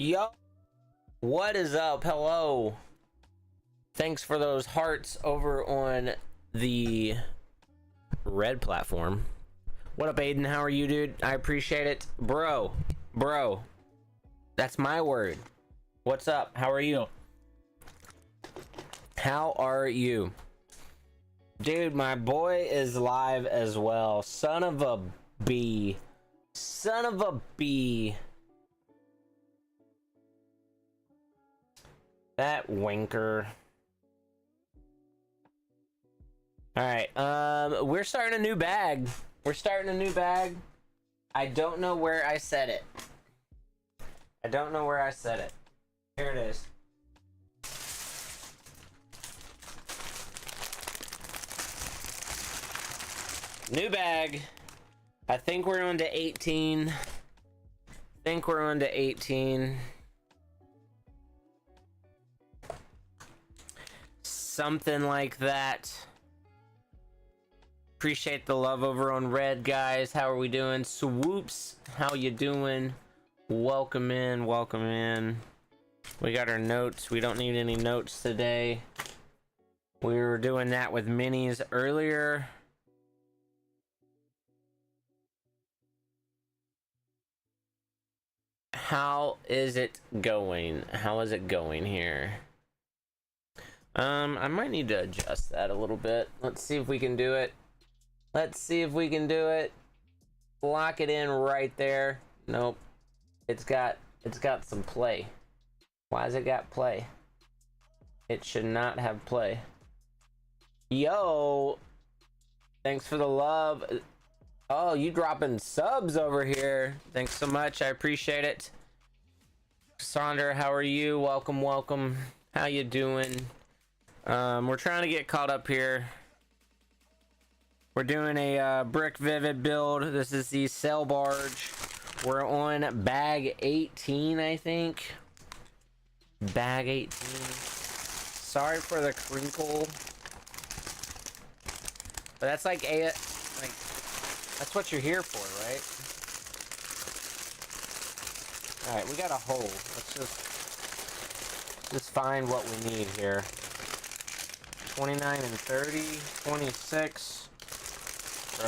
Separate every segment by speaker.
Speaker 1: Yo, what is up? Hello. Thanks for those hearts over on the red platform. What up, Aiden? How are you, dude? I appreciate it. Bro. That's my word. What's up? How are you? How are you? Dude, my boy is live as well. Son of a bee. Son of a bee. That winker. Alright, we're starting a new bag. I don't know where I set it. Here it is. New bag. I think we're on to 18. Something like that. Appreciate the love over on red, guys. How are we doing? Swoops, how you doing? Welcome in. We got our notes. We don't need any notes today. We were doing that with minis earlier. How is it going? Here? I might need to adjust that a little bit. Let's see if we can do it. Lock it in right there. Nope. It's got some play. Why has it got play? It should not have play. Yo, thanks for the love. Oh, you dropping subs over here. Thanks so much. I appreciate it. Sandra, how are you? Welcome. How you doing? We're trying to get caught up here. We're doing a Brickvivid build. This is the sail barge. We're on bag 18, I think. Bag 18. Sorry for the crinkle. But that's like that's what you're here for, right? Alright, we got a hole. Let's just find what we need here. 29 and 30, 26. So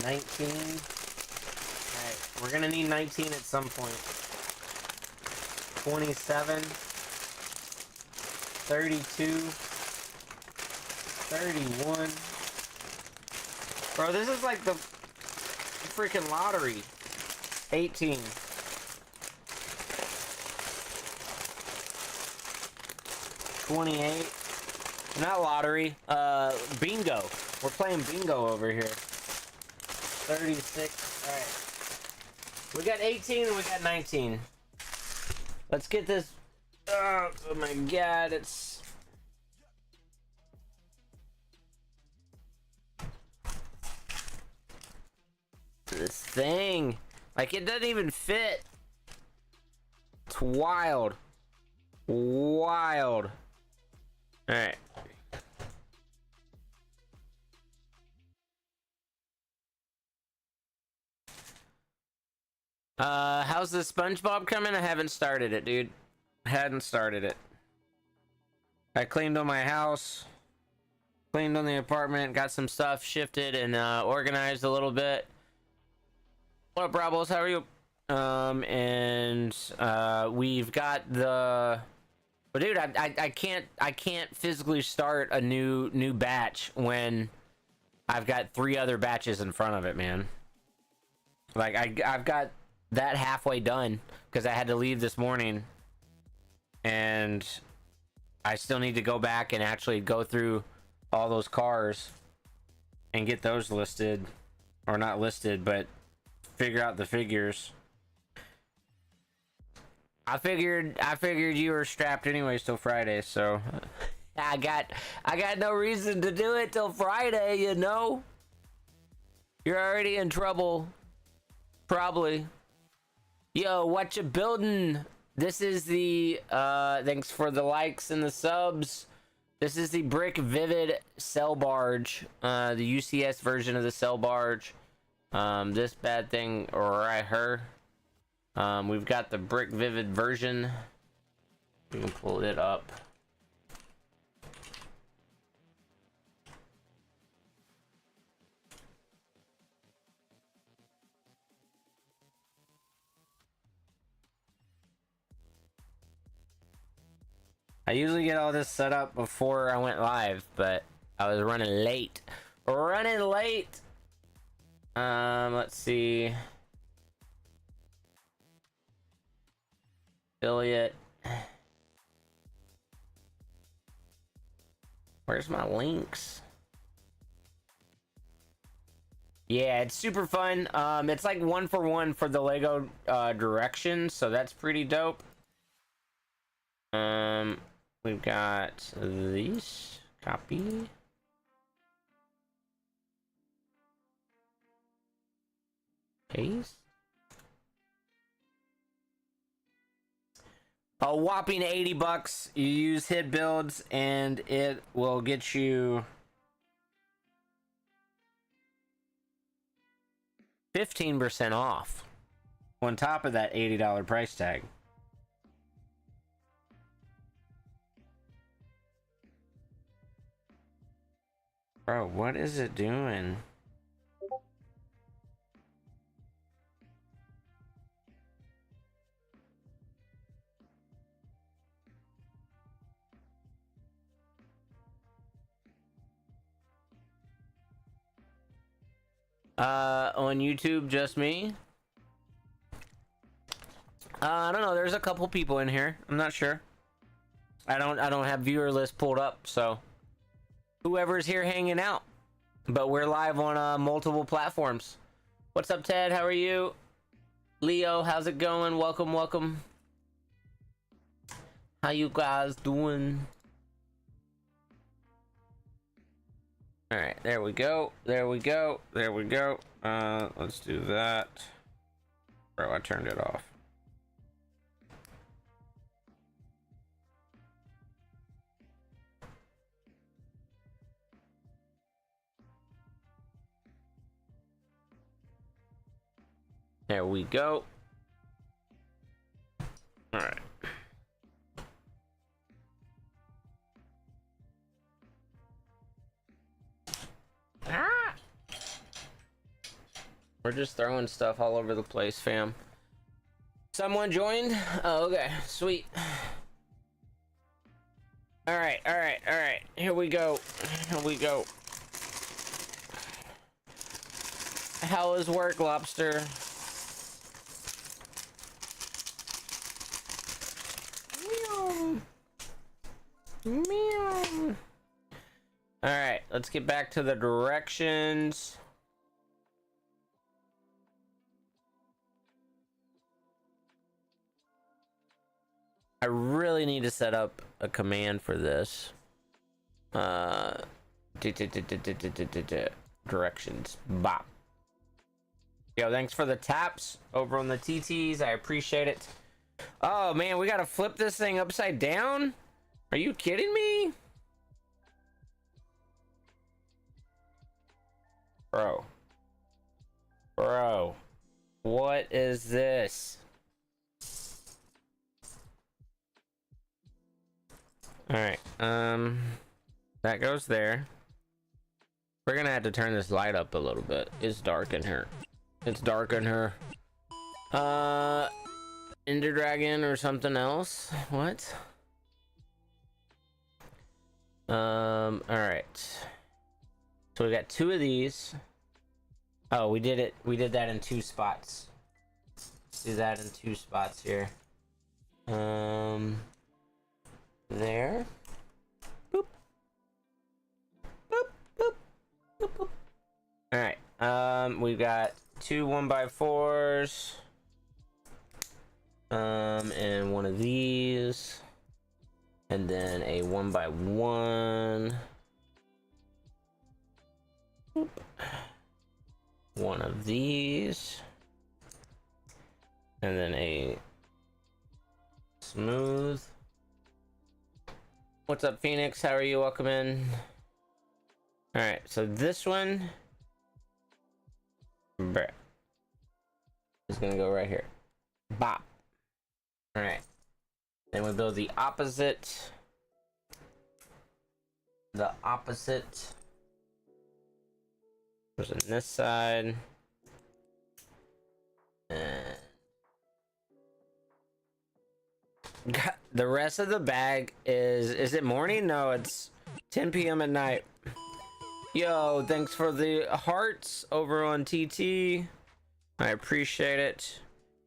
Speaker 1: 19. Alright, we're gonna need 19 at some point. 27, 32, 31. Bro, this is like the freaking lottery. 18. 28. Not lottery. Bingo. We're playing bingo over here. 36. Alright. We got 18 and we got 19. Let's get this. Oh my god, it's. This thing. Like, it doesn't even fit. It's wild. Alright. How's the SpongeBob coming? I haven't started it, dude. I cleaned on my house, cleaned on the apartment, got some stuff shifted and organized a little bit. What up, Brabos? How are you? We've got the. But dude, I can't physically start a new batch when I've got 3 other batches in front of it, man. Like I've got that halfway done because I had to leave this morning, and I still need to go back and actually go through all those cars and get those listed, or not listed, but figure out the figures. I figured you were strapped anyways till Friday, so I got no reason to do it till Friday, you know. You're already in trouble, probably. Yo, what you building? This is the thanks for the likes and the subs. This is the Brickvivid Sail Barge, the UCS version of the sail barge. This bad thing right here. We've got the Brickvivid version. We can pull it up. I usually get all this set up before I went live, but I was running late. Running late. Let's see. Affiliate. Where's my links? Yeah, it's super fun. It's like 1-for-1 for the Lego directions, so that's pretty dope. We've got these. Copy. Paste. A whopping 80 bucks. You use HidBuilds and it will get you 15% off on top of that $80 price tag. Bro, what is it doing? On YouTube, just me. I don't know. There's a couple people in here. I'm not sure. I don't have viewer list pulled up, so whoever's here hanging out. But we're live on multiple platforms. What's up, Ted? How are you? Leo, how's it going? Welcome, welcome. How you guys doing? All right, there we go. There we go. There we go. Let's do that. Bro, I turned it off. There we go. All right. Ah! We're just throwing stuff all over the place, fam. Someone joined? Oh, okay. Sweet. All right, all right, all right. Here we go. Here we go. How is work, Lobster? Meow. Meow. All right, let's get back to the directions. I really need to set up a command for this. Directions. Bop. Yo, thanks for the taps over on the TTs. I appreciate it. Oh man, we gotta flip this thing upside down? Are you kidding me? Bro, what is this? All right, that goes there. We're gonna have to turn this light up a little bit. It's dark in here. It's dark in here. Ender Dragon or something else? What? All right. So we got 2 of these. Oh, we did it. We did that in 2 spots. Let's do that in 2 spots here. There. Boop. Boop, boop, boop, boop. All right. We've got 2 1x4s. And one of these. And then a 1x1. Boop. One of these. And then a smooth. What's up, Phoenix? How are you? Welcome in. All right, so this one Bruh. It's gonna go right here. Bop. All right. Then we build the opposite. The opposite. Goes on this side. And the rest of the bag is it morning? No, it's 10 p.m. at night. Yo, thanks for the hearts over on TT. I appreciate it.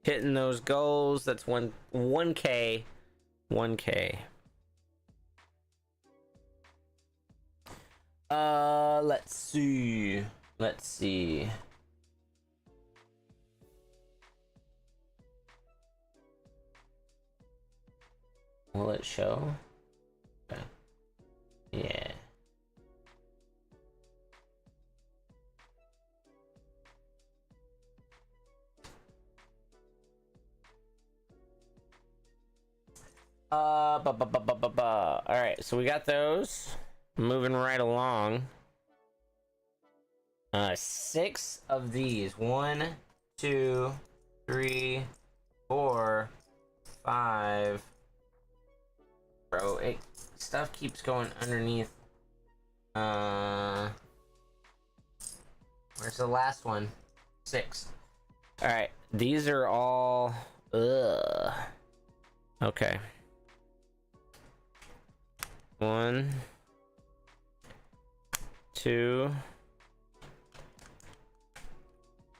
Speaker 1: Hitting those goals. That's 1K. 1K. Let's see. Let's see. Will it show? Okay. Yeah. All right, so we got those. Moving right along. 6 of these. 1, 2, 3, 4, 5. Bro, stuff keeps going underneath. Where's the last one? 6. All right, these are all. Ugh. Okay. 1, 2,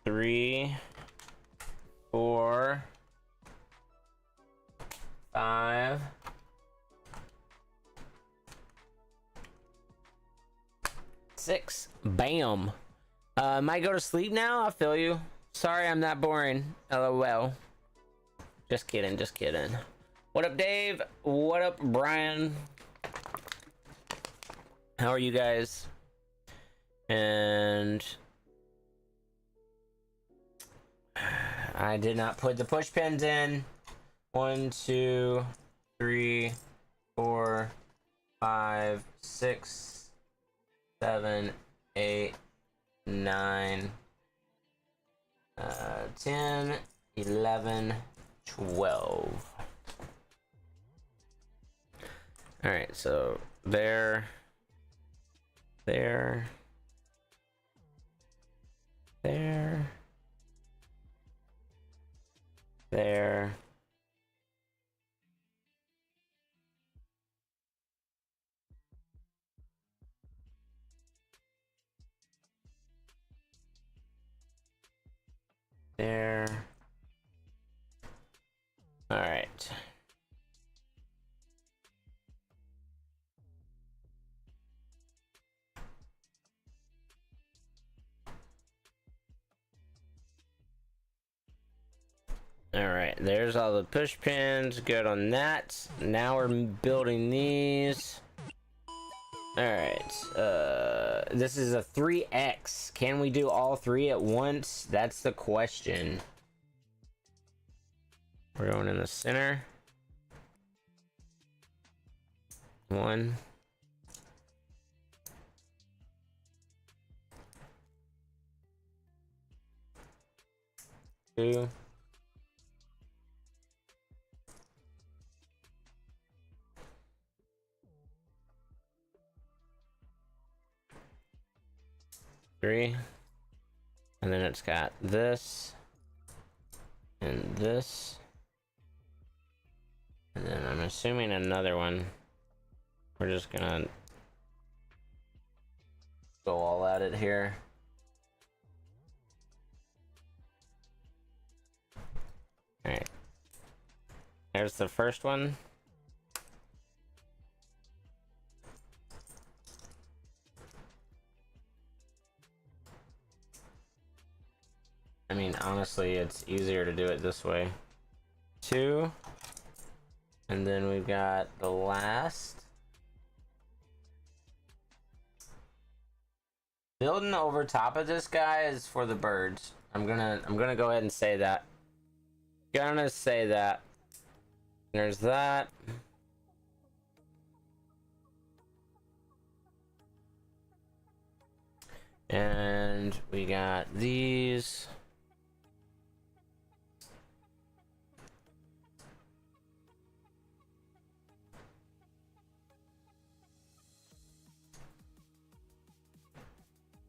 Speaker 1: 3, 4, 5, 6. Bam. Might go to sleep now. I feel you. Sorry, I'm not boring. LOL. Just kidding. Just kidding. What up, Dave? What up, Brian? How are you guys? And I did not put the push pins in. 1, 2, 3, 4, 5, 6, 7, 8, 9, 10, 11, 12. All right, so there, there, there, there, there. All right. All right, there's all the push pins. Good on that. Now we're building these. All right, this is a 3x. Can we do all 3 at once? That's the question. We're going in the center. 1. 2. 3. And then it's got this and this, and then I'm assuming another one. We're just gonna go all at it here. All right, there's the first one. I mean, honestly, it's easier to do it this way. 2. And then we've got the last. Building over top of this guy is for the birds. I'm gonna go ahead and say that. Gonna say that. There's that. And And we got these.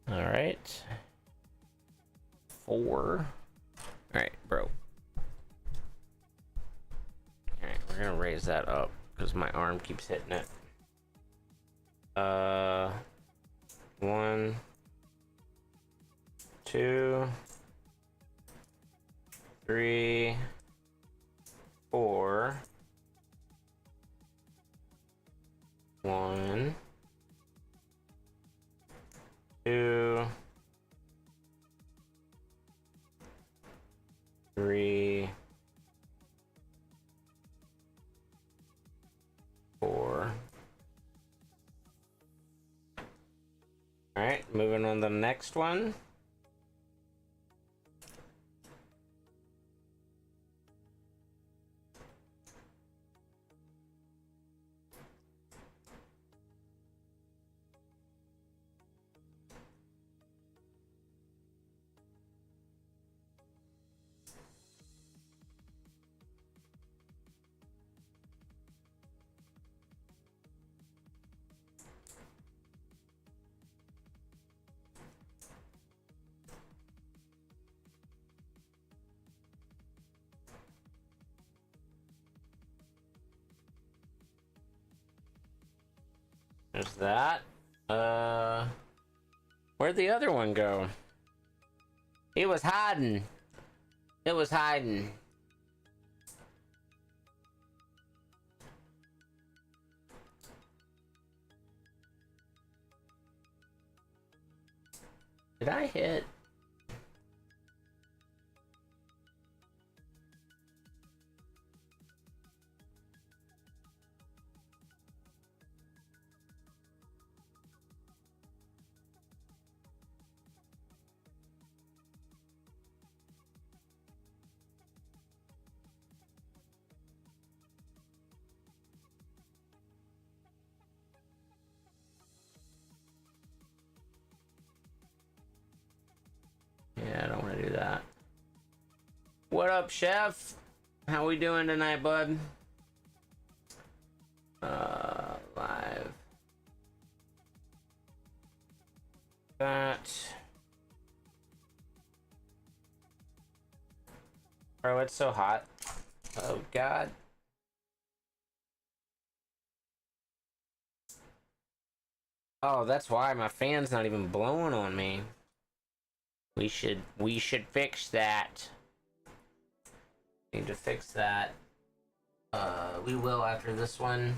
Speaker 1: All right. 4. All right, bro. All right, we're gonna raise that up because my arm keeps hitting it. 1, 2, 3, 4. 1, 2, 3, 4. All right, moving on to the next one. There's that. Where'd the other one go? He was hiding. It was hiding. Did I hit? Yeah, I don't want to do that. What up, chef? How we doing tonight, bud? Live. That. Bro, it's so hot. Oh, God. Oh, that's why my fan's not even blowing on me. We should fix that. Need to fix that. We will after this one.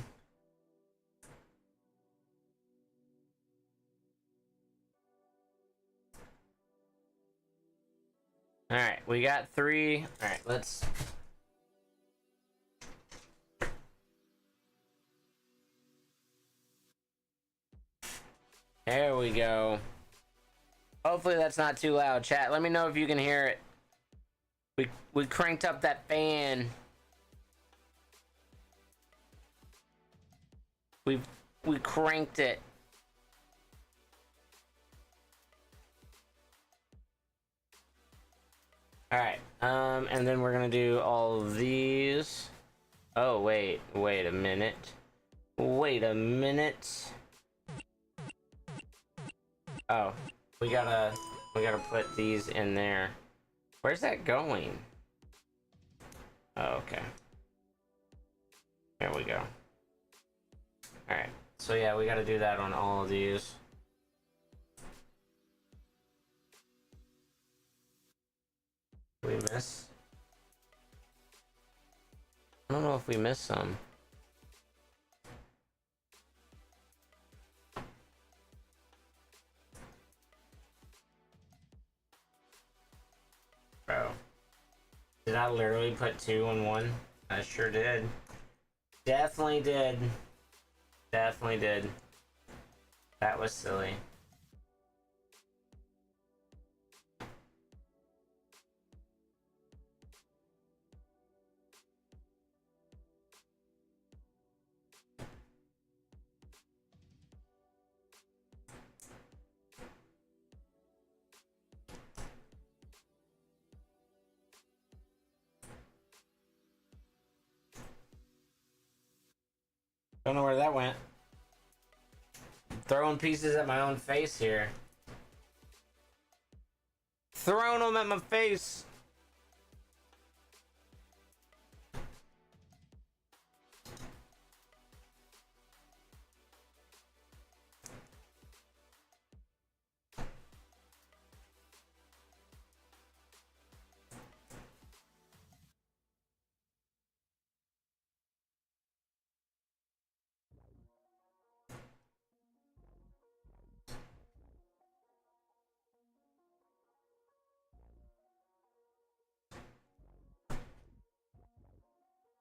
Speaker 1: All right, we got 3. All right, let's. There we go. Hopefully that's not too loud, chat. Let me know if you can hear it. We cranked up that fan. We cranked it. All right. And then we're gonna do all of these. Oh wait a minute. Wait a minute. Oh, we gotta put these in there. Where's that going? Oh, okay. There we go. All right. So yeah, we gotta do that on all of these. Did we miss? I don't know if we missed some. Bro. Did I literally put 2 on 1? I sure did. Definitely did. Definitely did. That was silly. Don't know where that went. Throwing pieces at my own face here. Throwing them at my face.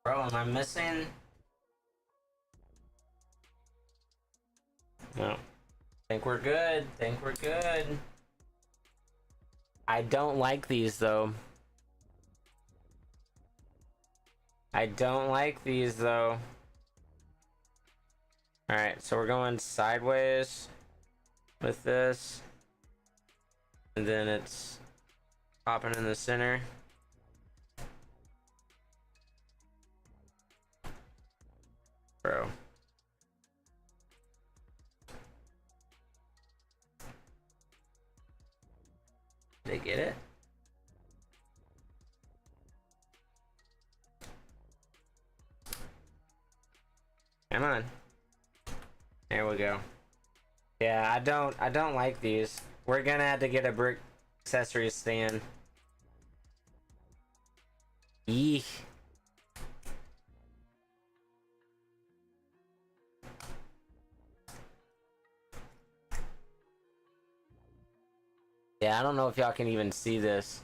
Speaker 1: Bro, am I missing? No. Think we're good. Think we're good. I don't like these though. I don't like these though. Alright, so we're going sideways with this. And then it's popping in the center. Bro. They get it? Come on. There we go. Yeah, I don't like these. We're gonna have to get a brick accessory stand. Eek. Yeah, I don't know if y'all can even see this,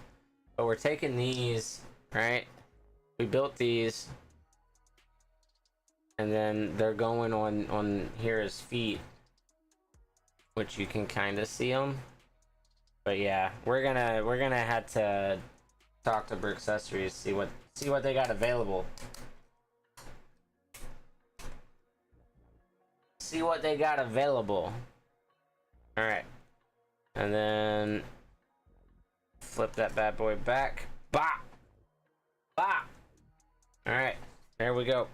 Speaker 1: but we're taking these, right? We built these, and then they're going on here as feet, which you can kind of see them. But yeah, we're gonna have to talk to Brick Accessories, see what they got available. See what they got available. All right. And then flip that bad boy back. Bop! Bop! Alright, there we go.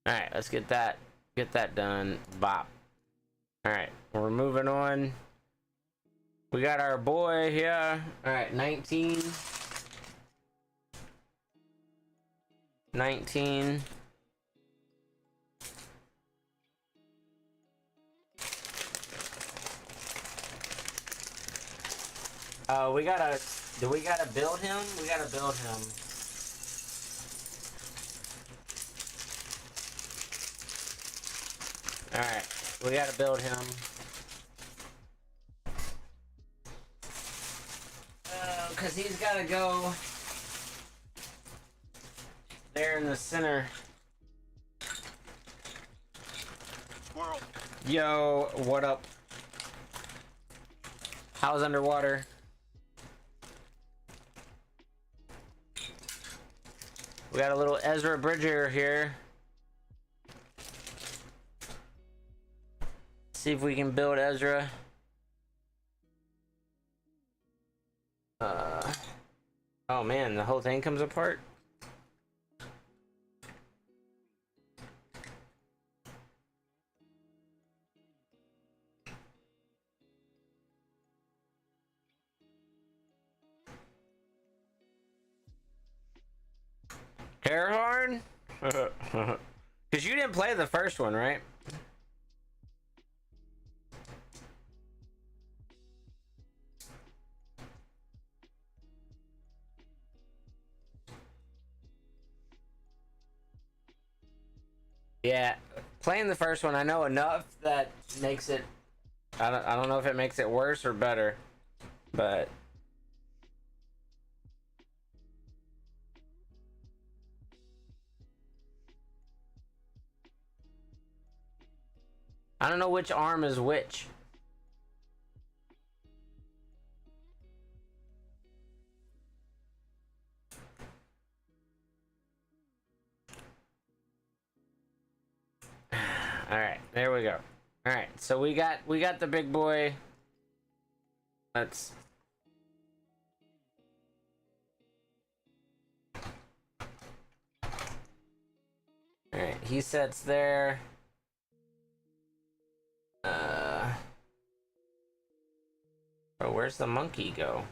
Speaker 1: Alright, let's get that done. Bop. Alright, we're moving on. We got our boy here. Alright, 19. 19. Do we gotta build him? We gotta build him. Alright, we gotta build him. Because he's gotta go there in the center. Squirrel. Yo, what up? How's underwater? We got a little Ezra Bridger here. See if we can build Ezra. Oh man, the whole thing comes apart. Airhorn? Because you didn't play the first one, right? Yeah, playing the first one, I know enough that makes it. I don't know if it makes it worse or better, but I don't know which arm is which. All right, there we go. All right, so we got the big boy. Let's. All right, he sits there. Oh, where's the monkey go?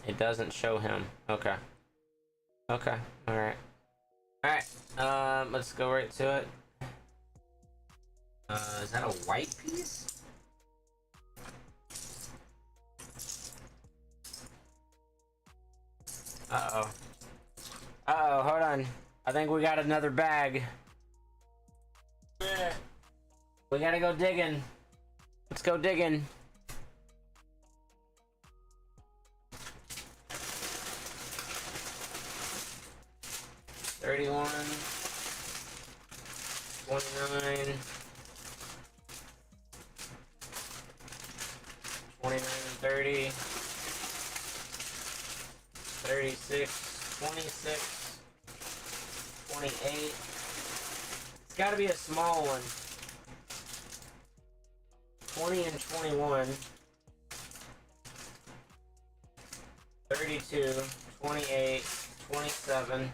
Speaker 1: It doesn't show him. Okay. Okay. All right. All right. Let's go right to it. Is that a white piece? Uh-oh. Uh-oh, hold on. I think we got another bag. We gotta go digging. Let's go digging. $31, $29, $29 and $30, $36, $26, $28. It's got to be a small one. 20 and 21, 32, 28, 27,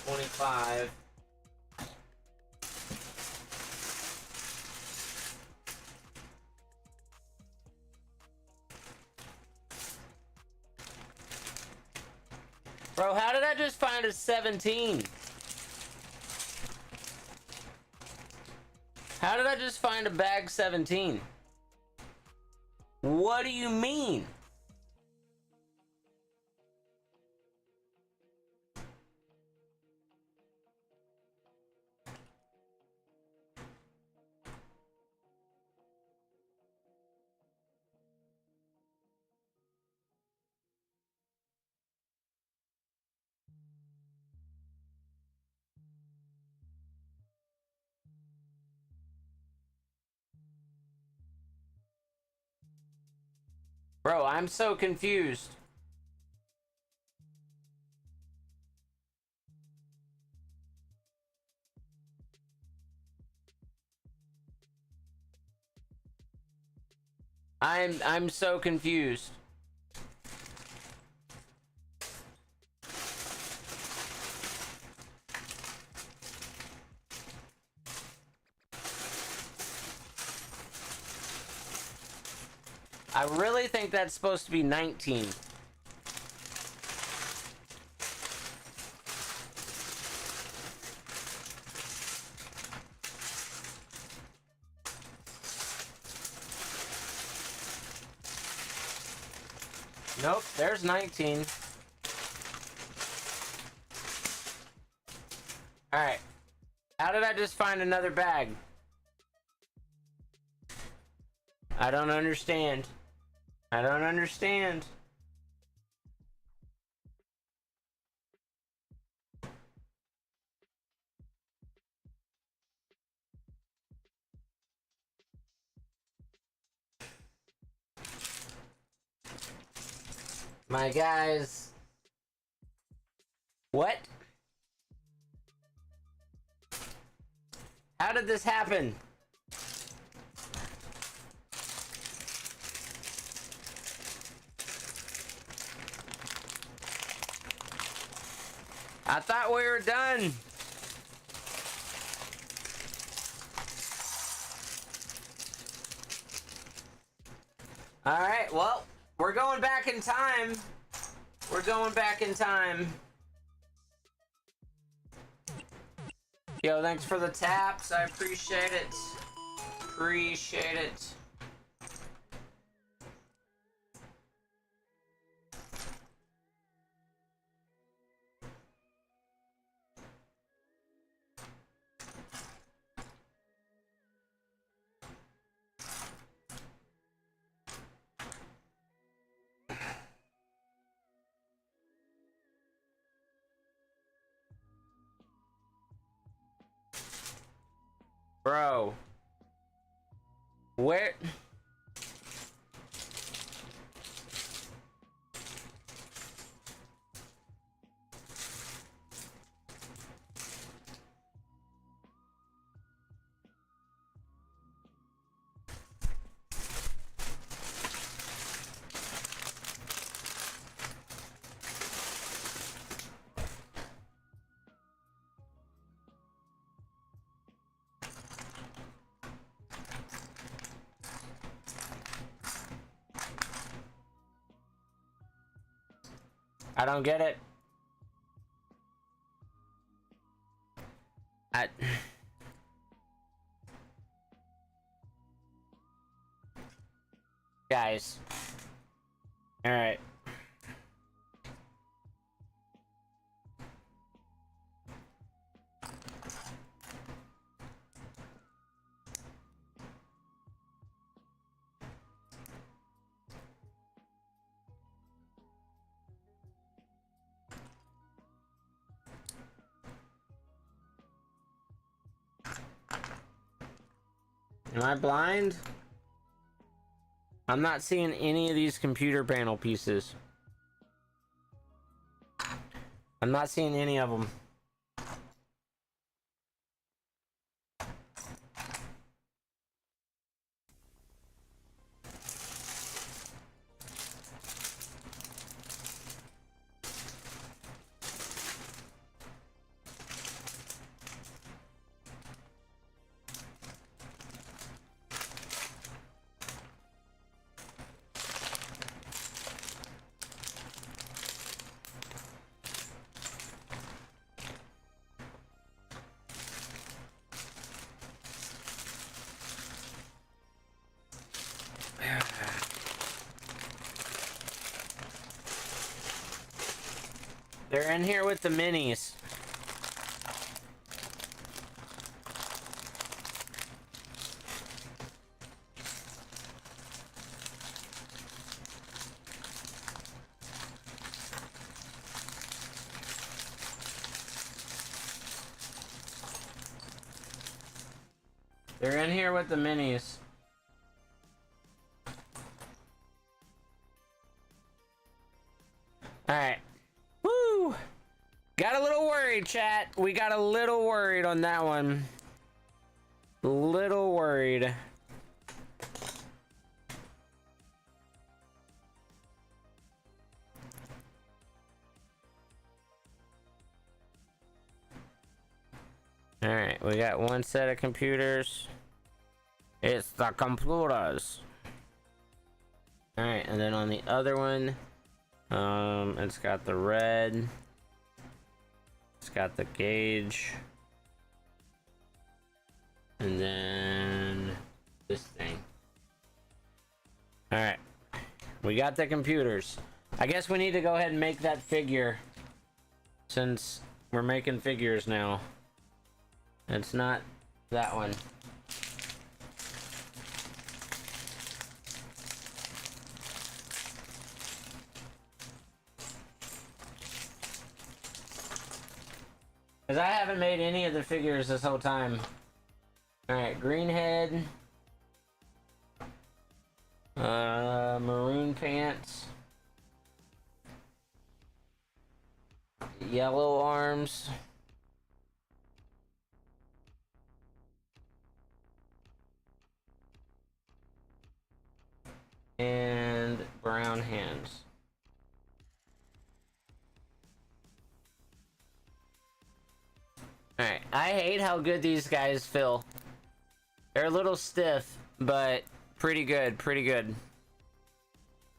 Speaker 1: 25. Bro, how did I just find a 17? How did I just find a bag 17? What do you mean? Bro, I'm so confused. I'm so confused. I really think that's supposed to be 19. Nope, there's 19. Alright. How did I just find another bag? I don't understand. I don't understand. My guys. What? How did this happen? I thought we were done. All right, well, we're going back in time. We're going back in time. Yo, thanks for the taps. I appreciate it. Appreciate it. Bro. Where? I don't get it. Guys. All right. Am I blind? I'm not seeing any of these computer panel pieces. I'm not seeing any of them. They're in here with the minis. They're in here with the minis. Alright. Woo! Got a little worried, chat. We got a little worried on that one. Little worried. Alright, we got one set of computers. It's the computers. Alright, and then on the other one, it's got the red. It's got the gauge. And then this thing. Alright. We got the computers. I guess we need to go ahead and make that figure. Since we're making figures now. It's not that one. Because I haven't made any of the figures this whole time. Alright, green head. Maroon pants. Yellow arms. And brown hands. Alright, I hate how good these guys feel. They're a little stiff, but pretty good, pretty good.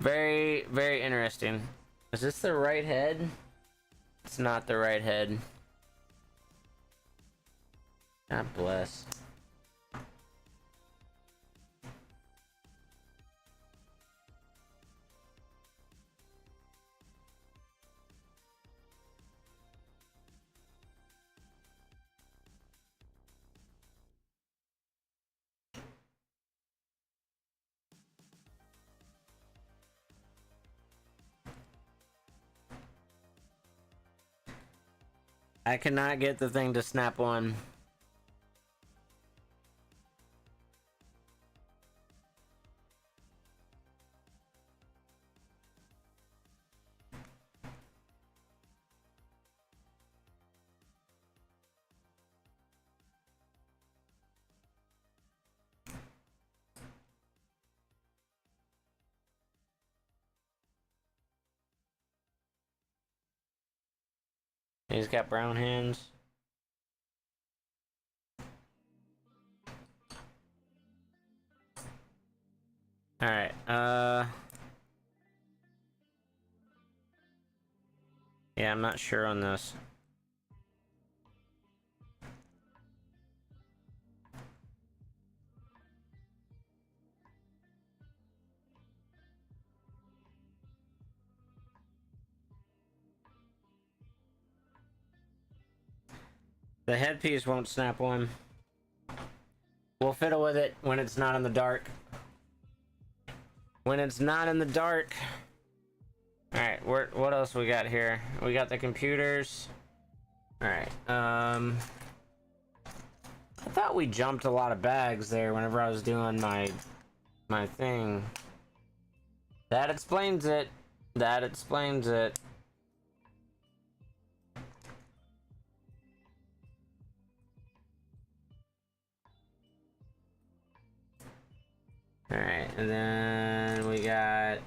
Speaker 1: Very, very interesting. Is this the right head? It's not the right head. God bless. I cannot get the thing to snap on. He's got brown hands. Alright, Yeah, I'm not sure on this. The headpiece won't snap one. We'll fiddle with it when it's not in the dark. When it's not in the dark. Alright, what else we got here? We got the computers. Alright, I thought we jumped a lot of bags there whenever I was doing my thing. That explains it. That explains it. Alright, and then we got...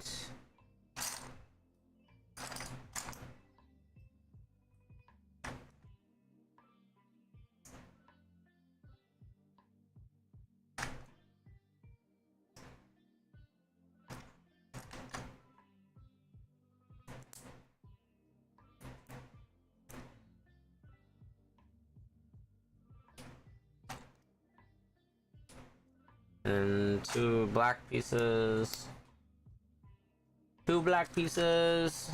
Speaker 1: and 2 black pieces. 2 black pieces.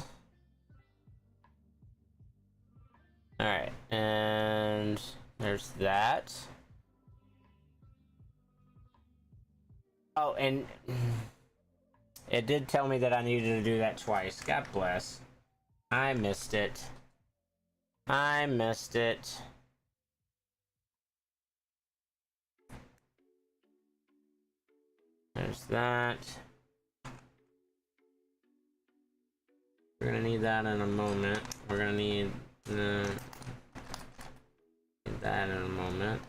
Speaker 1: Alright, and there's that. Oh, and it did tell me that I needed to do that twice. God bless. I missed it. I missed it. There's that. We're gonna need that in a moment. We're gonna need that in a moment.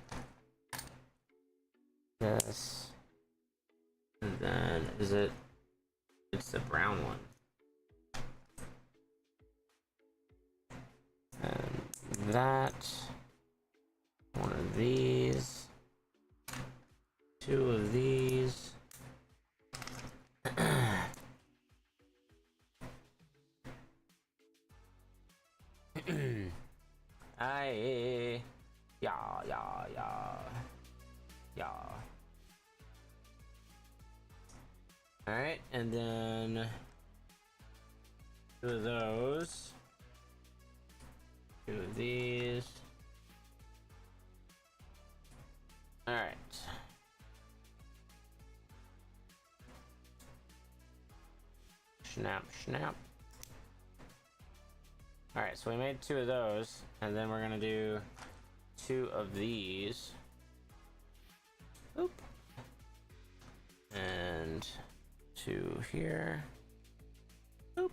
Speaker 1: This. And then, it's the brown one. And that. One of these. 2 of these. Aye. Yeah. Alright, and then 2 of those. 2 of these. Alright. Snap, snap. Alright, so we made 2 of those, and then we're gonna do 2 of these. Oop. And 2 here. Oop.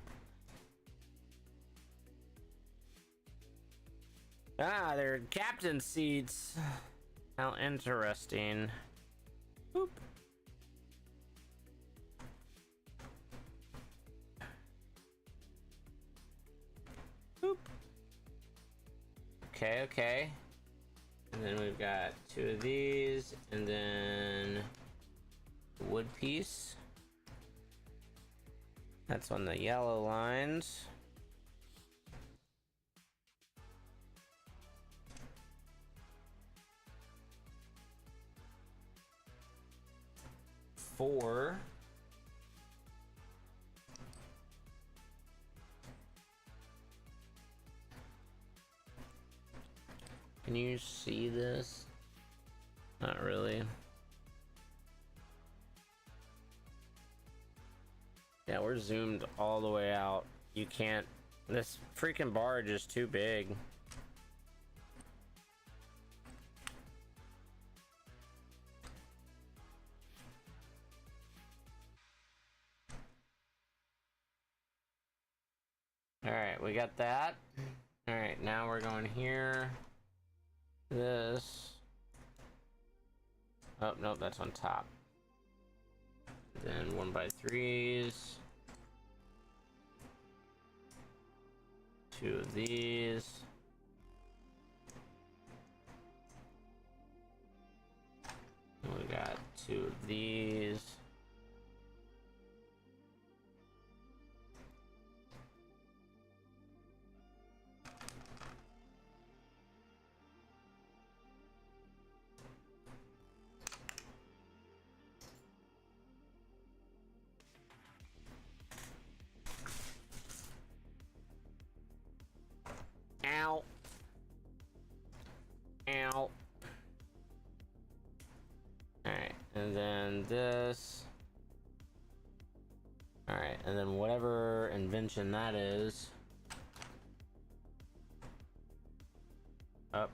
Speaker 1: Ah, they're captain seats. How interesting. Oop. Boop. Okay, okay. And then we've got 2 of these, and then wood piece. That's on the yellow lines. Four. Can you see this? Not really. Yeah, we're zoomed all the way out. You can't. This freaking barge is too big. Alright, we got that. Alright, now we're going here. This. Oh, no, that's on top. Then 1x3s. 2 of these. And we got 2 of these. And then this. All right, and then whatever invention that is. Up.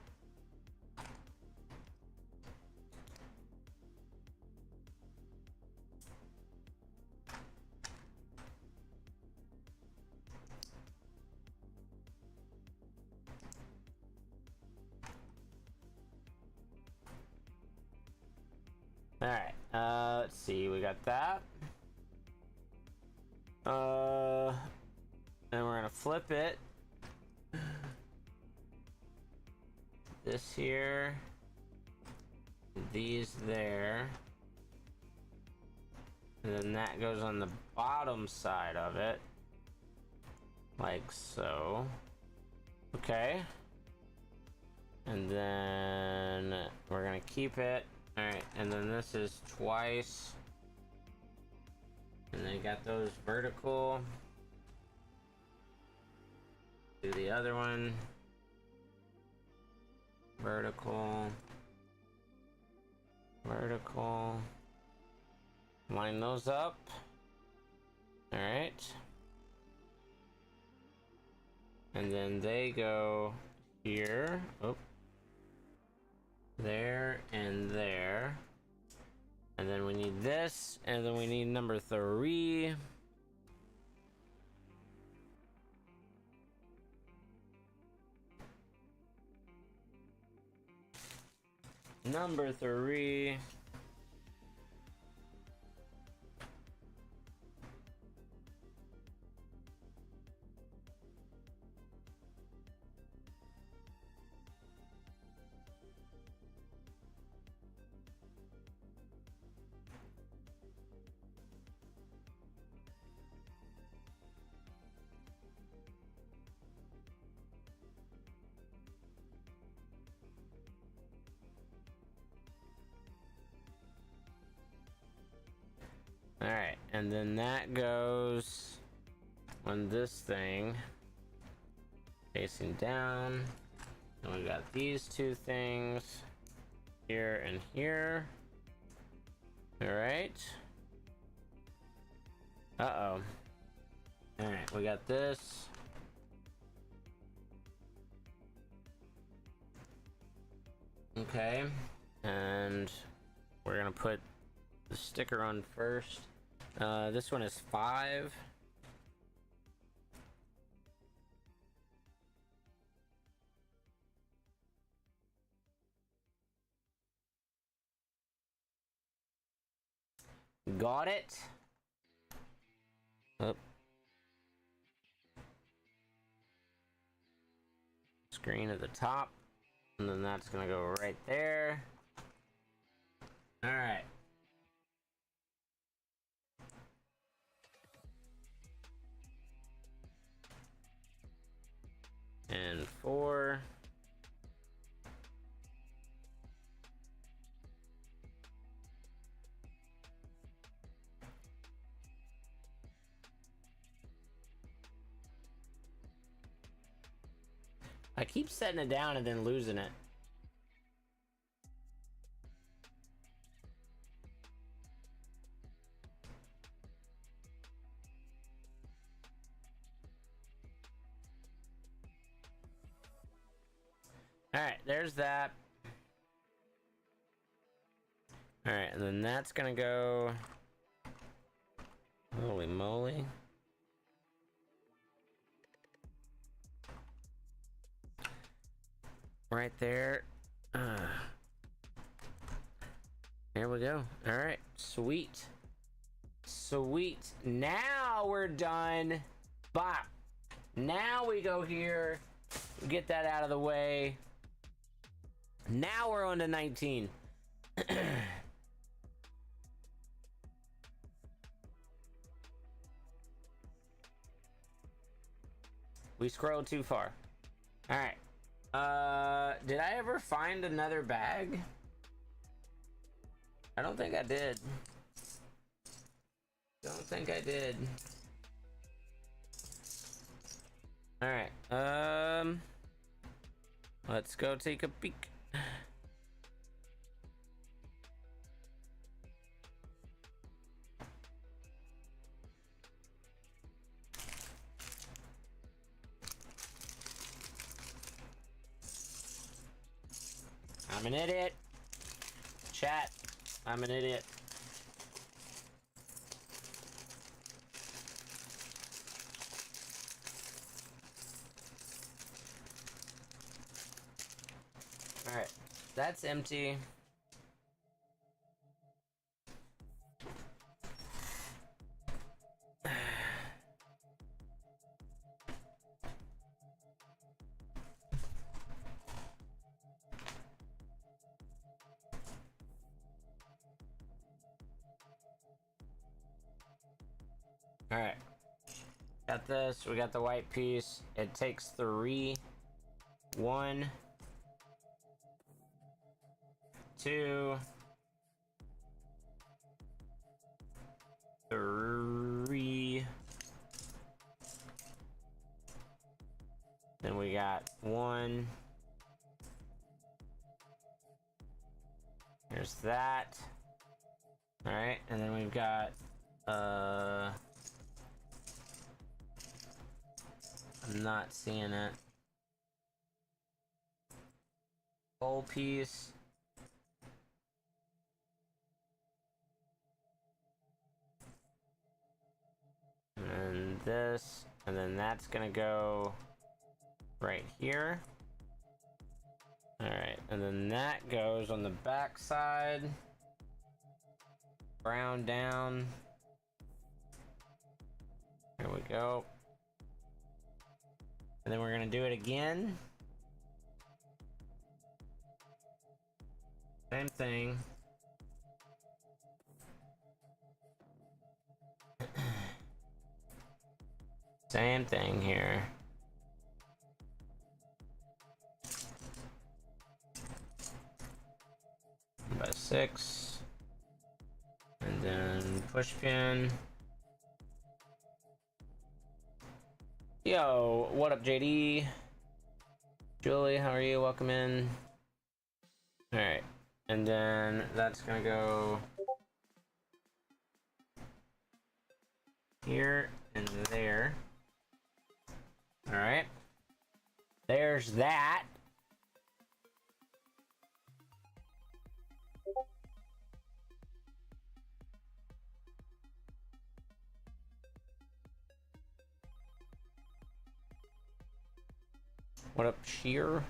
Speaker 1: All right, let's see, we got that. And we're gonna flip it. This here. These there. And then that goes on the bottom side of it. Like so. Okay. And then we're gonna keep it. Alright, and then this is twice. And then got those vertical. Do the other one. Vertical. Vertical. Line those up. Alright. And then they go here. Oh. There and there. And then we need this, and then we need number 3. Number 3. Alright, and then that goes on this thing, facing down. And we got these 2 things here and here. Alright. Uh-oh. Alright, we got this. Okay, and we're gonna put the sticker on first. This one is 5. Got it. Oh. Screen at the top, and then that's gonna go right there. All right. And 4. I keep setting it down and then losing it. Alright, there's that. Alright, and then that's gonna go... Holy moly. Right there. There we go. Alright, sweet. Sweet. Now we're done. Bop. Now we go here. Get that out of the way. Now we're on to 19. We scrolled too far. All right. Did I ever find another bag? I don't think I did. Don't think I did. All right. Let's go take a peek. I'm an idiot. Chat, I'm an idiot. Alright, that's empty. Alright. Got this. We got the white piece. It takes 3. 1, 2, 3. Then we got 1. There's that. Alright, and then we've got I'm not seeing it. Whole piece. And this, and then that's gonna go right here. All right, and then that goes on the back side. Brown down. Here we go. And then we're gonna do it again. Same thing. Same thing here. By 6. And then push pin. Yo, what up, JD? Julie, how are you? Welcome in. Alright. And then that's gonna go here and there. Alright. There's that. What up, Sheer?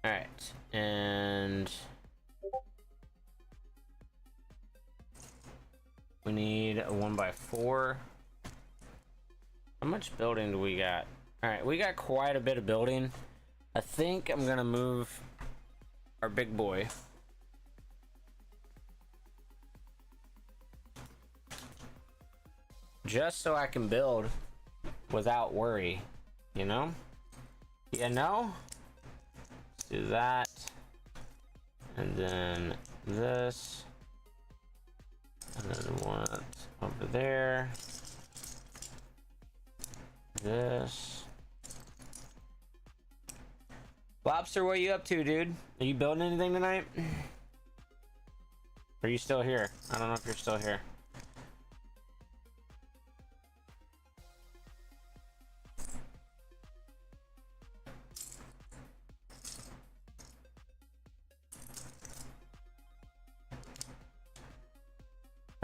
Speaker 1: All right, and we need a 1x4. How much building do we got? All right, we got quite a bit of building. I think I'm gonna move our big boy. Just so I can build without worry, you know? You know? Let's do that. And then this. And then one over there. This. Lobster, what are you up to, dude? Are you building anything tonight? Are you still here? I don't know if you're still here.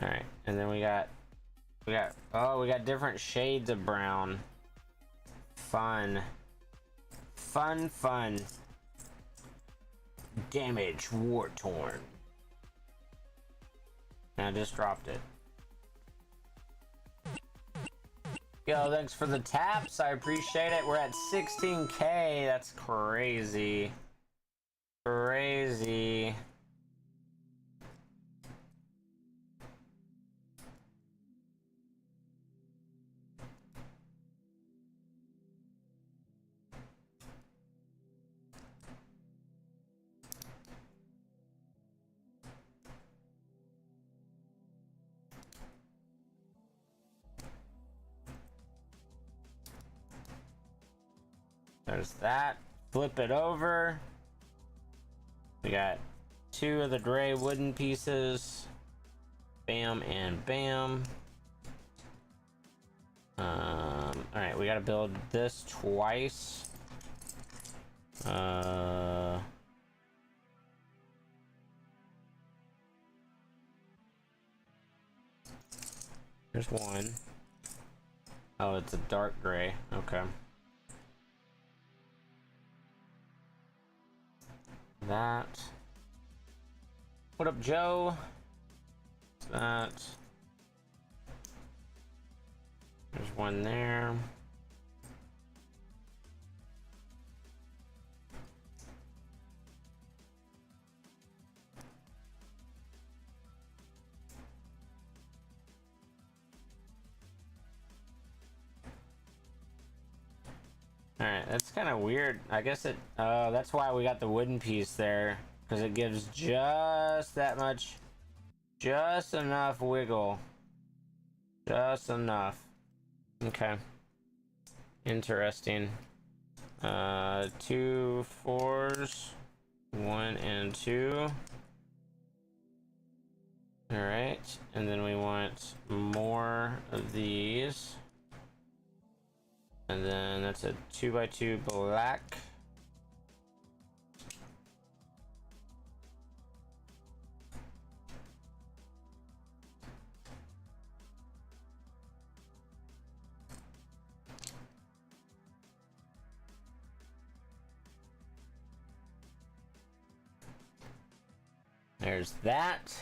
Speaker 1: All right, and then we got different shades of brown. Fun. Damage, war torn. And I just dropped it. Yo, thanks for the taps. I appreciate it. We're at 16K. That's crazy. Crazy. There's that. Flip it over. We got 2 of the gray wooden pieces. Bam and bam. All right, we got to build this twice. Here's one. Oh, it's a dark gray. Okay. That. What up, Joe? That. There's one there. Alright, that's kind of weird. I guess it, that's why we got the wooden piece there. Because it gives just that much, just enough wiggle. Just enough. Okay. Interesting. 2 4s. 1 and 2. Alright, and then we want more of these. And then that's a 2x2 black. There's that.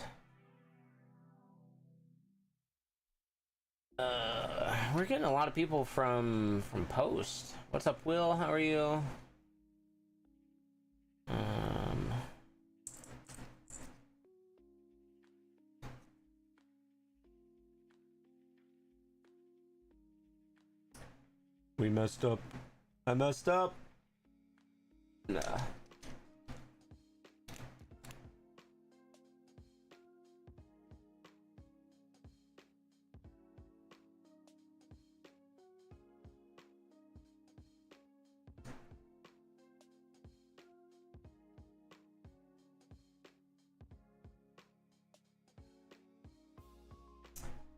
Speaker 1: We're getting a lot of people from Post. What's up, Will? How are you? We messed up. I messed up. Nah.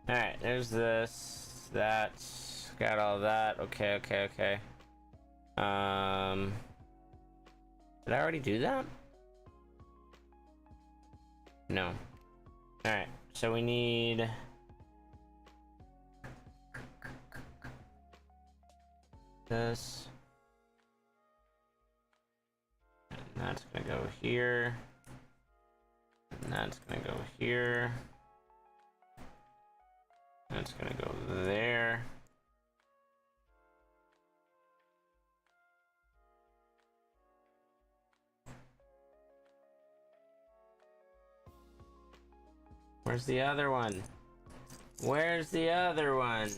Speaker 1: Alright, there's this. That's got all that. Okay. Did I already do that? No. Alright, so we need this. And that's gonna go here. And that's gonna go here. That's gonna go there. Where's the other one? Where's the other one?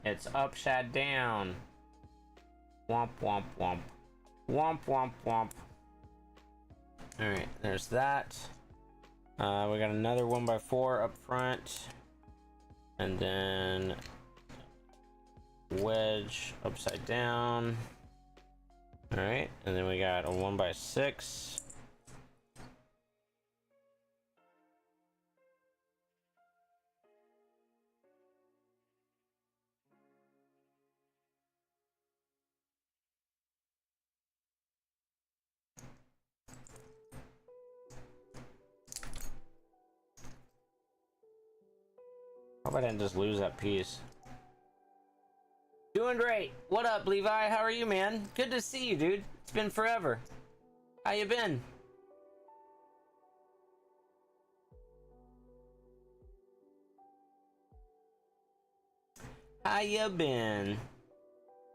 Speaker 1: It's upside down. Womp womp womp. Womp womp womp. Alright, there's that. We got another 1x4 up front. And then wedge upside down. Alright, and then we got a 1x6. Hope I didn't just lose that piece. Doing great. What up, Levi? How are you, man? Good to see you, dude. It's been forever. How you been? How you been?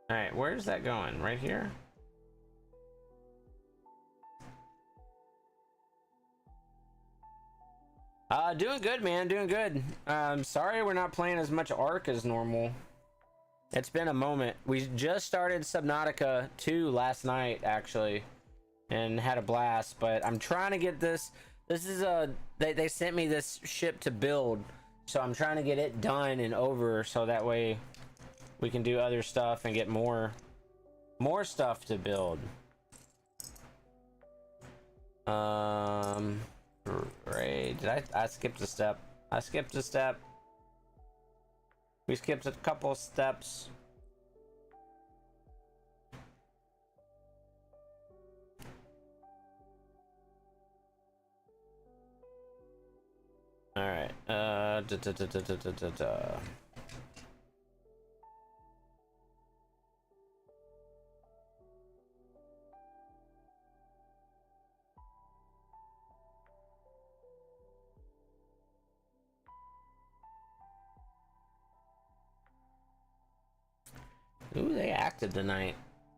Speaker 1: All right, where's that going? Right here? Doing good, man. Doing good. Sorry we're not playing as much Ark as normal. It's been a moment. We just started Subnautica 2 last night, actually, and had a blast. But I'm trying to get this This is a they sent me this ship to build, so I'm trying to get it done and over so that way we can do other stuff and get more stuff to build. Great. Did I skipped a step? I skipped a step. We skipped a couple steps. All right. Ooh, they acted tonight.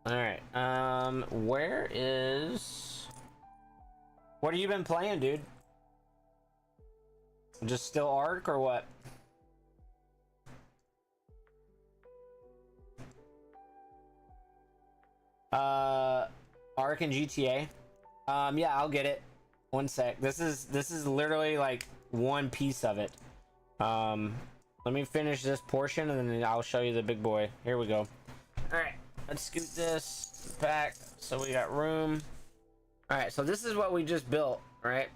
Speaker 1: All right. Where is? What have you been playing, dude? Just still Ark or what? Ark and GTA. Yeah, I'll get it. One sec. This is literally like one piece of it. Let me finish this portion and then I'll show you the big boy. Here we go. All right, let's scoot this back so we got room. All right, so this is what we just built, right?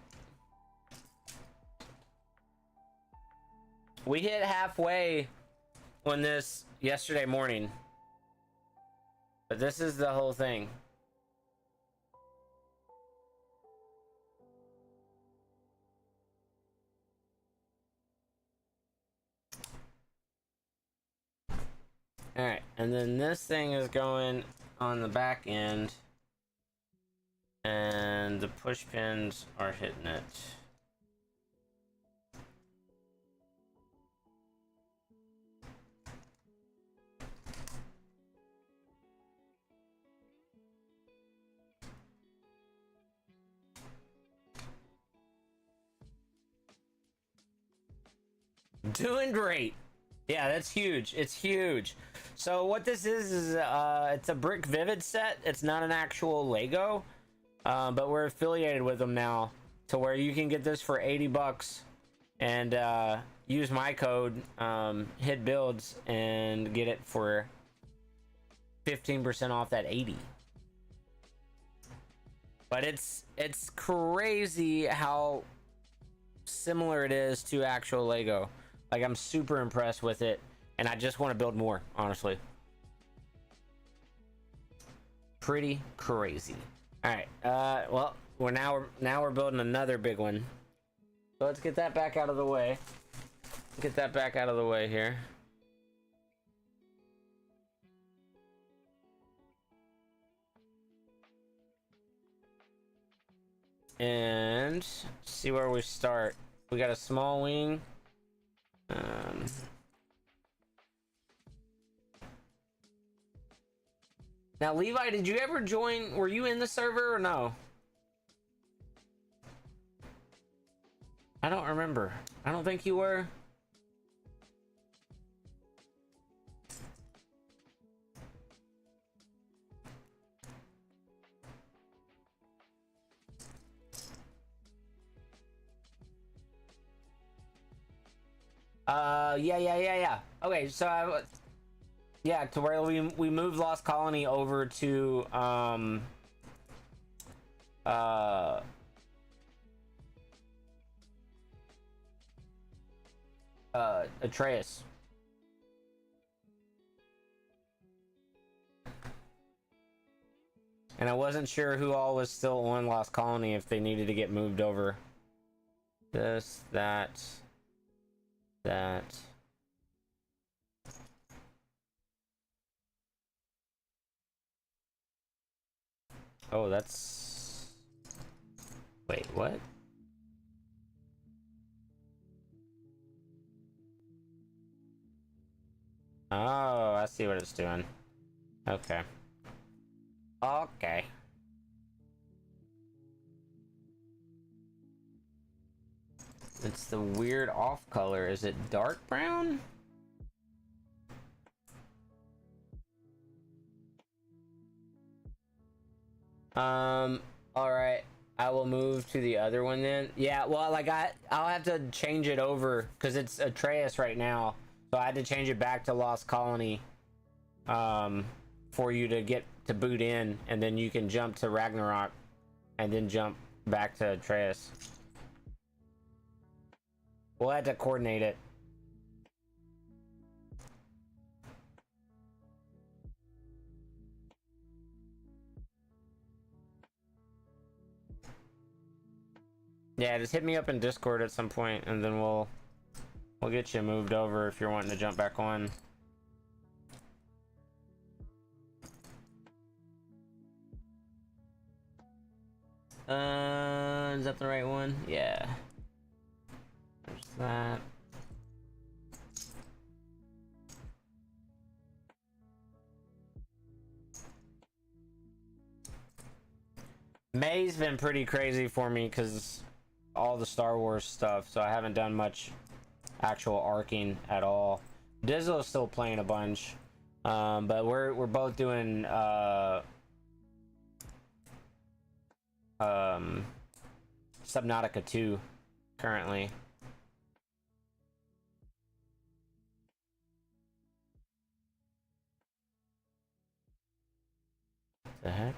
Speaker 1: We hit halfway on this yesterday morning, but this is the whole thing. All right, and then this thing is going on the back end, and the push pins are hitting it. Doing great. Yeah, that's huge. It's huge. So what this is it's a Brickvivid set. It's not an actual Lego, but we're affiliated with them now to where you can get this for 80 bucks and use my code HidBuilds and get it for 15% off that 80. But it's crazy how similar it is to actual Lego. Like, I'm super impressed with it, and I just want to build more, honestly. Pretty crazy. All right. Well, we're building another big one. So let's get that back out of the way. Get that back out of the way here. And see where we start. We got a small wing. Now, Levi, did you ever join? Were you in the server or no? I don't remember. I don't think you were. Yeah. Okay, so yeah, to where we moved Lost Colony over to Atreus. And I wasn't sure who all was still on Lost Colony, if they needed to get moved over. This, that. Oh, that's... Wait, what? Oh, I see what it's doing. Okay. Okay. It's the weird off color. Is it dark brown? All right. I will move to the other one then. Yeah, well, like I'll have to change it over because it's Atreus right now, so I had to change it back to Lost Colony, for you to get to boot in, and then you can jump to Ragnarok, and then jump back to Atreus. We'll have to coordinate it. Yeah, just hit me up in Discord at some point, and then we'll get you moved over if you're wanting to jump back on. Is that the right one? Yeah. There's that. May's been pretty crazy for me because all the Star Wars stuff, so I haven't done much actual arcing at all. Dizzle's still playing a bunch, but we're both doing Subnautica 2 currently. The heck?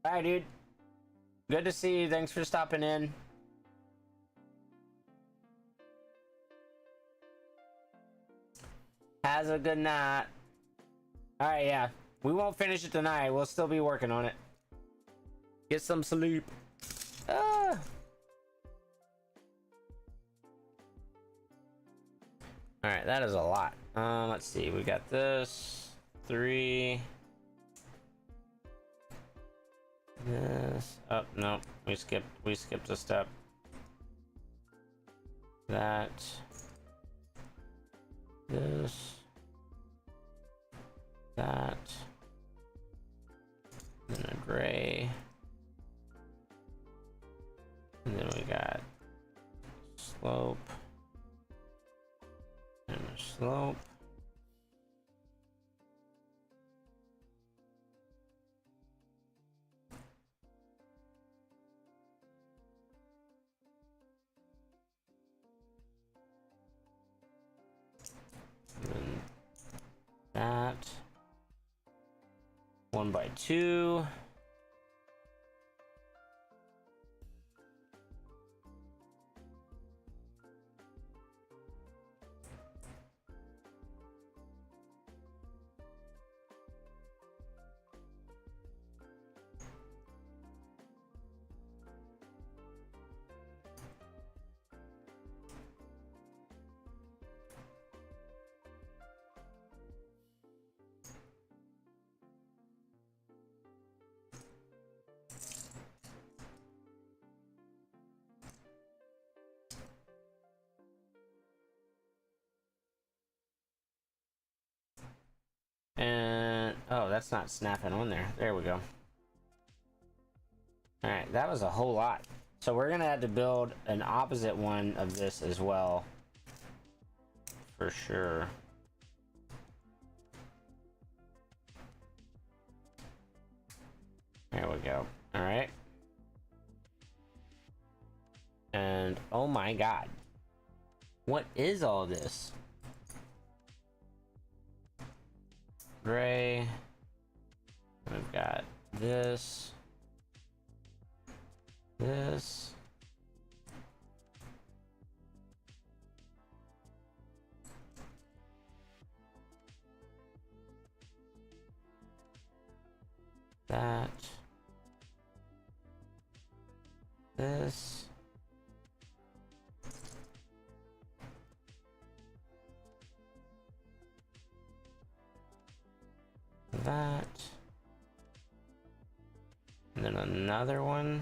Speaker 1: Alright, dude. Good to see you. Thanks for stopping in. Has a good night. Alright, yeah. We won't finish it tonight. We'll still be working on it. Get some sleep. Ah. Alright, that is a lot. Let's see. We got this. 3. This. Oh, no. We skipped a step. That. This. That. Then a gray. And then we got slope. And a slope. And then that. 1 by 2. And oh, that's not snapping on there. There we go. All right, that was a whole lot. So we're gonna have to build an opposite one of this as well, for sure. There we go. All right. And oh my God, what is all this? Gray. We've got this. This. That. This. That. And then another one.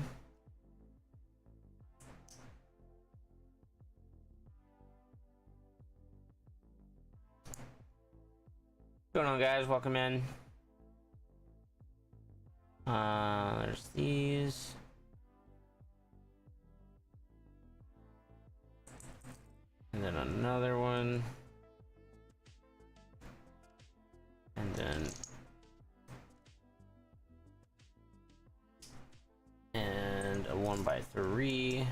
Speaker 1: What's going on, guys? Welcome in. There's these. And then another one. And then and a 1x3.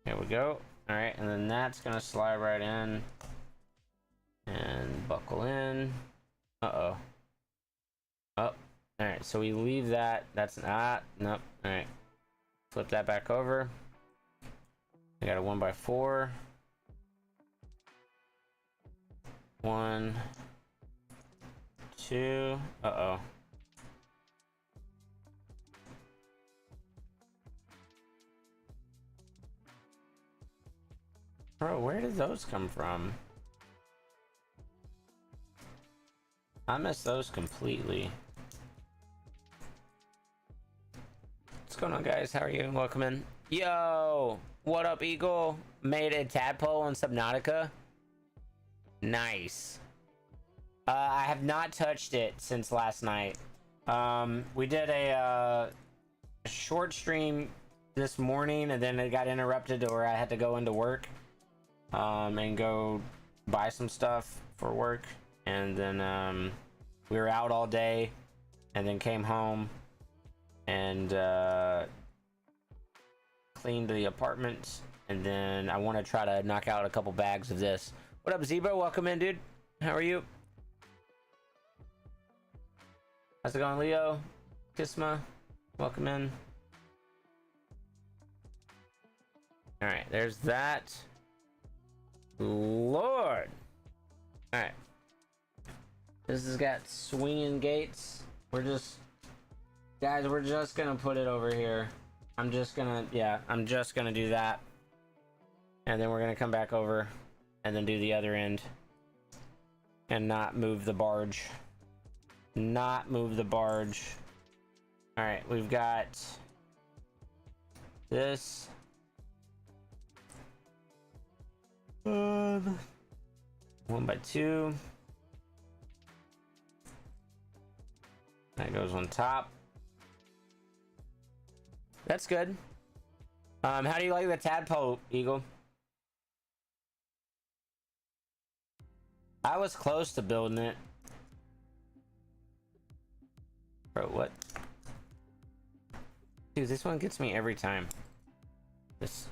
Speaker 1: There we go. All right, and then that's gonna slide right in and buckle in. Uh-oh. Oh, all right, so we leave that. That's not, nope. All right, flip that back over. I got a 1x4. 1, 2. Uh-oh. Bro, where did those come from? I missed those completely. What's going on, guys? How are you? Welcome in. Yo, what up, Eagle? Made a tadpole on Subnautica. Nice. I have not touched it since last night. We did a short stream this morning, and then it got interrupted to where I had to go into work and go buy some stuff for work, and then we were out all day, and then came home and cleaned the apartment, and then I want to try to knock out a couple bags of this. What up, Zebo? Welcome in, dude. How are you? How's it going, Leo? Kisma, welcome in. All right, there's that. Lord. All right. This has got swinging gates. We're just, guys, we're just gonna put it over here. I'm just gonna do that. And then we're gonna come back over and then do the other end. And not move the barge. Not move the barge. All right, we've got this. 1x2. That goes on top. That's good. How do you like the tadpole, Eagle? I was close to building it. Bro, what? Dude, this one gets me every time. This.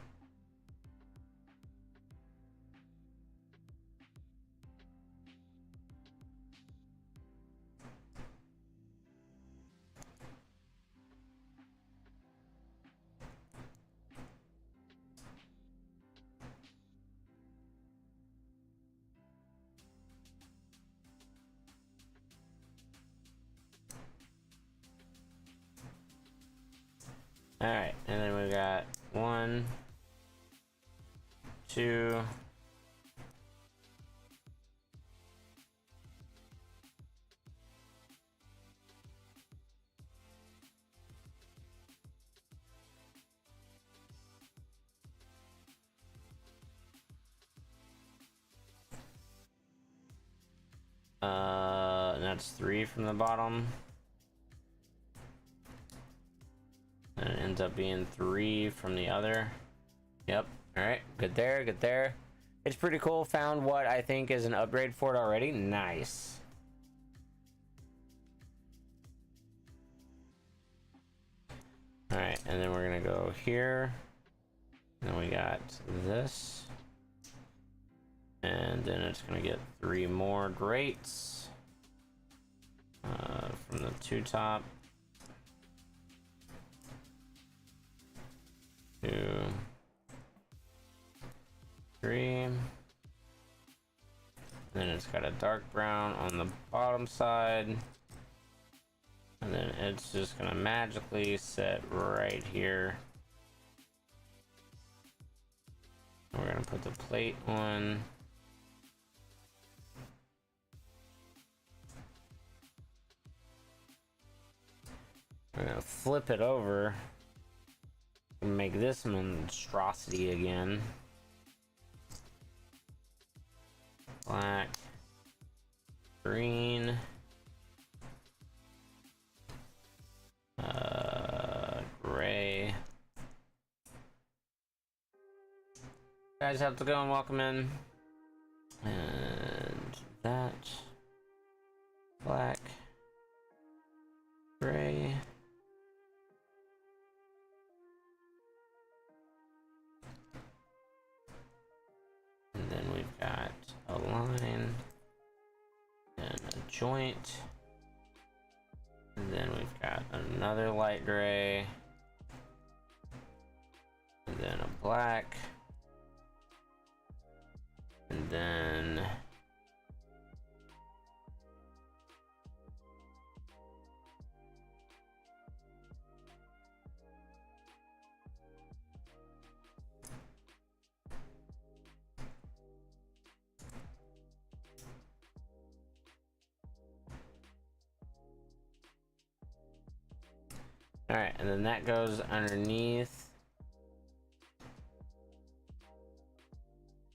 Speaker 1: All right, and then we got 1, 2. And that's 3 from the bottom. And it ends up being 3 from the other. Yep. All right. Good there. Good there. It's pretty cool. Found what I think is an upgrade for it already. Nice. All right. And then we're going to go here. And then we got this. And then it's going to get 3 more grates from the 2 top. 2, 3. Then it's got a dark brown on the bottom side. And then it's just gonna magically set right here. We're gonna put the plate on. We're gonna flip it over. Make this monstrosity again. Black, green, guys, how's it going? Welcome in. And that black, gray, and then we've got a line and a joint, and then we've got another light gray, and then a black, and then all right, and then that goes underneath.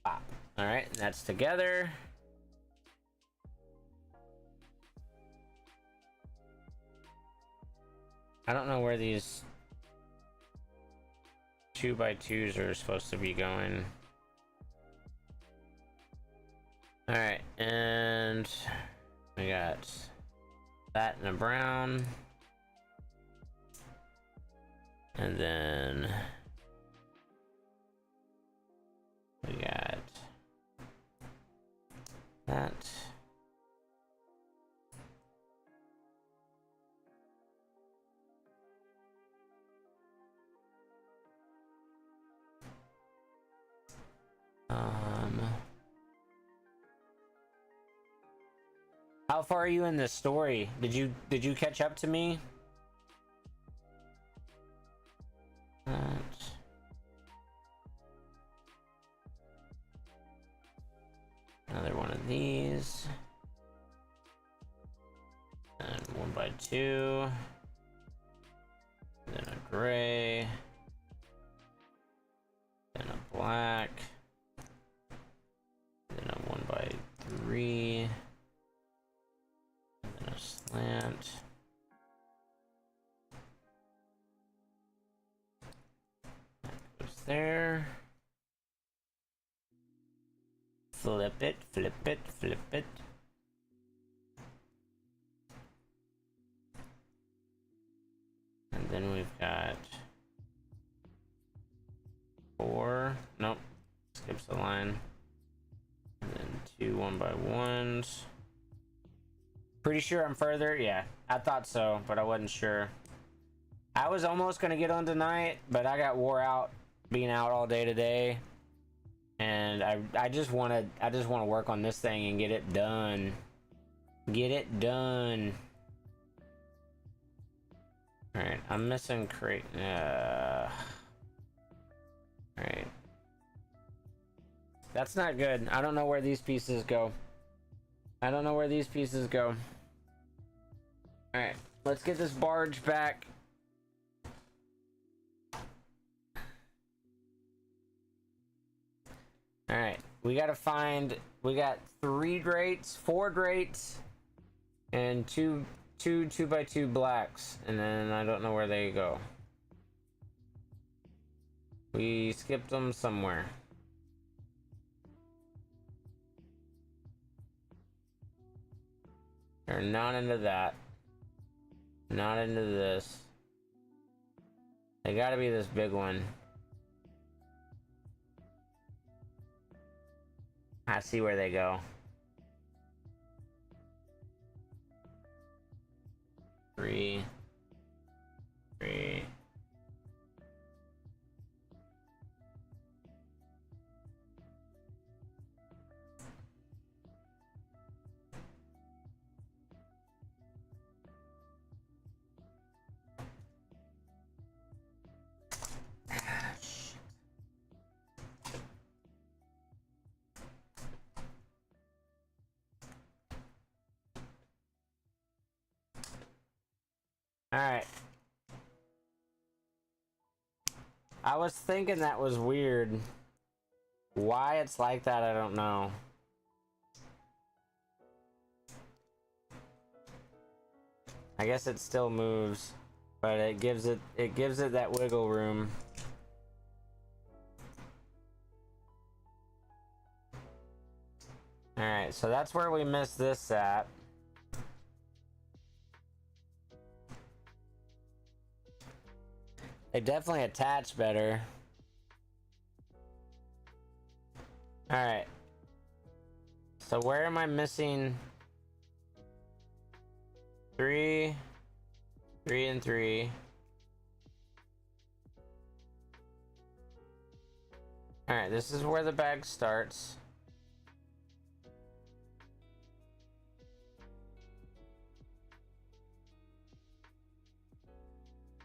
Speaker 1: Pop. All right, and that's together. I don't know where these 2x2s are supposed to be going. All right, and we got that in a brown, and then we got that. How far are you in this story? Did you catch up to me? Another one of these. And 1x2. Then a gray. Then a black. Then a 1x3. And then a slant. That goes there. Flip it, flip it, flip it. And then we've got 4. Nope. Skips the line. And then 2 1x1s. Pretty sure I'm further. Yeah, I thought so, but I wasn't sure. I was almost gonna get on tonight, but I got wore out being out all day today. And I just want to work on this thing and get it done. Get it done. All right, I'm missing crate. All right, that's not good. I don't know where these pieces go. I don't know where these pieces go. All right, let's get this barge back. All right, we got 3 grates, 4 grates, and two 2x2 blacks, and then I don't know where they go. We skipped them somewhere. They're not into that. Not into this. They gotta be this big one. I see where they go. 3. Alright. I was thinking that was weird. Why it's like that, I don't know. I guess it still moves, but it gives it that wiggle room. right, so that's where we missed this at. They definitely attach better. All right. So where am I missing? 3, 3, and 3. All right, this is where the bag starts.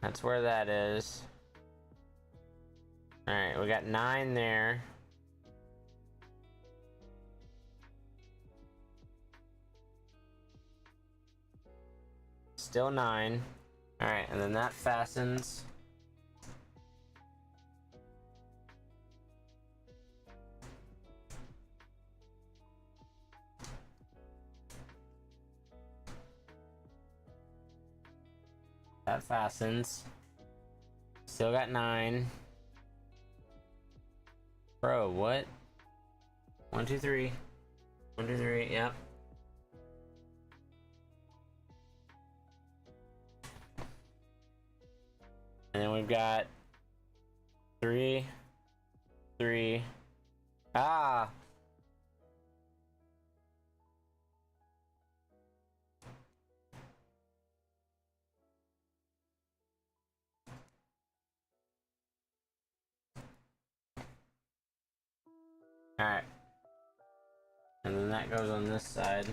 Speaker 1: That's where that is. All right, we got 9 there. Still 9. All right, and then that fastens. That fastens. Still got 9. Bro, what? 1, 2, 3. 1, 2, 3, yep. And then we've got 3, 3. Ah! Alright. And then that goes on this side.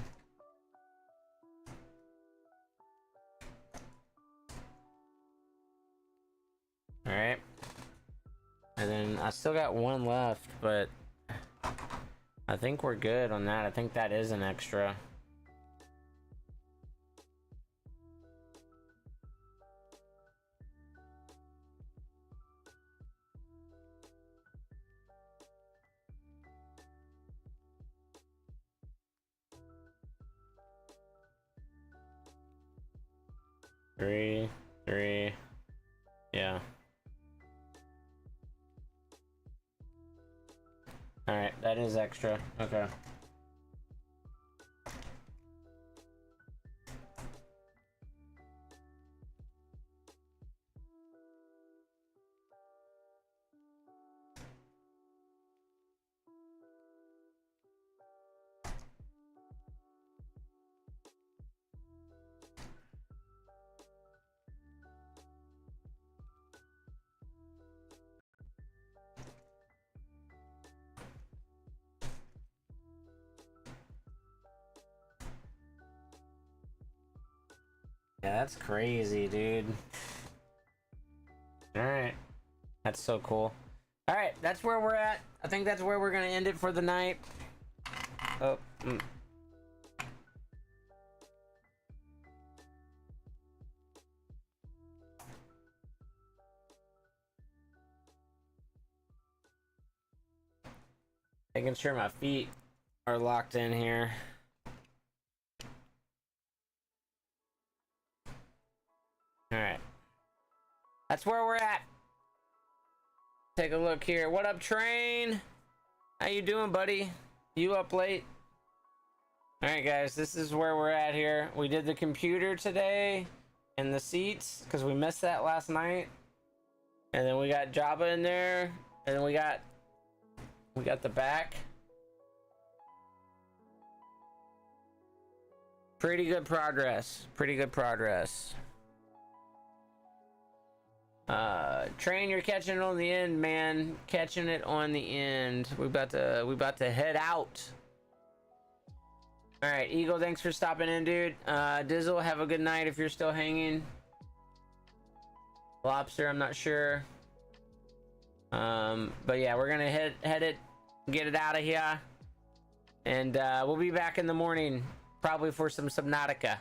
Speaker 1: Alright. And then I still got 1 left, but I think we're good on that. I think that is an extra. Three, 3. Yeah. Alright, that is extra. Okay. Yeah, that's crazy, dude. Alright. That's so cool. Alright, that's where we're at. I think that's where we're gonna end it for the night. Oh. Making sure my feet are locked in here. Alright. That's where we're at. Take a look here. What up, Train? How you doing, buddy? You up late? Alright, guys. This is where we're at here. We did the computer today and the seats because we missed that last night. And then we got Jabba in there. And then we got the back. Pretty good progress. Pretty good progress. Train, you're catching it on the end, man. Catching it on the end. We about to head out. All right, Eagle, thanks for stopping in, dude. Dizzle, have a good night if you're still hanging. Lobster, I'm not sure. But yeah, we're gonna head it, get it out of here, and we'll be back in the morning, probably for some Subnautica.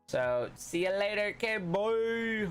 Speaker 1: So see you later, okay, boy.